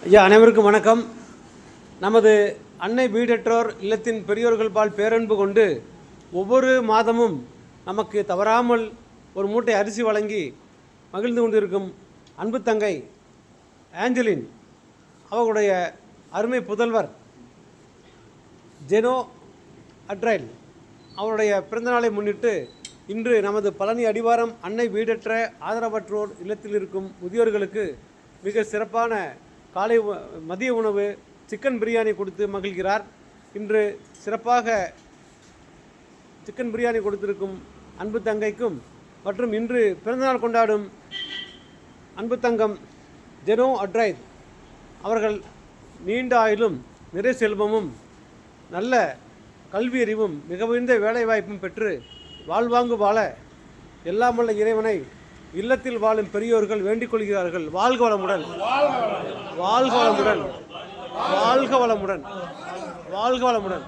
ஐயா, அனைவருக்கும் வணக்கம். நமது அன்னை வீடற்றோர் இல்லத்தின் பெரியோர்கள் பால் பேரன்பு கொண்டு ஒவ்வொரு மாதமும் நமக்கு தவறாமல் ஒரு மூட்டை அரிசி வழங்கி மகிழ்ந்து கொண்டிருக்கும் அன்பு தங்கை ஆஞ்சலின் அவர்களுடைய அருமை புதல்வர் ஜெனோ அட்ரைல் அவருடைய பிறந்தநாளை முன்னிட்டு இன்று நமது பழனி அடிவாரம் அன்னை வீடற்ற ஆதரவற்றோர் இல்லத்தில் இருக்கும் முதியோர்களுக்கு மிக சிறப்பான காலை மதிய உணவு சிக்கன் பிரியாணி கொடுத்து மகிழ்கிறார். இன்று சிறப்பாக சிக்கன் பிரியாணி கொடுத்திருக்கும் அன்பு தங்கைக்கும் மற்றும் இன்று பிறந்தநாள் கொண்டாடும் அன்பு தங்கம் ஜெனோ அட்ரைல் அவர்கள் நீண்ட ஆயுளும் நிறை செல்வமும் நல்ல கல்வியறிவும் மிக உயர்ந்த வேலைவாய்ப்பும் பெற்று வாழ்வாங்கு வாழ எல்லாமல்ல இறைவனை இல்லத்தில் வாழும் பெரியோர்கள் வேண்டிக் கொள்கிறார்கள். வாழ்க வளமுடன், வாழ்க வளமுடன், வாழ்க வளமுடன், வாழ்க வளமுடன்.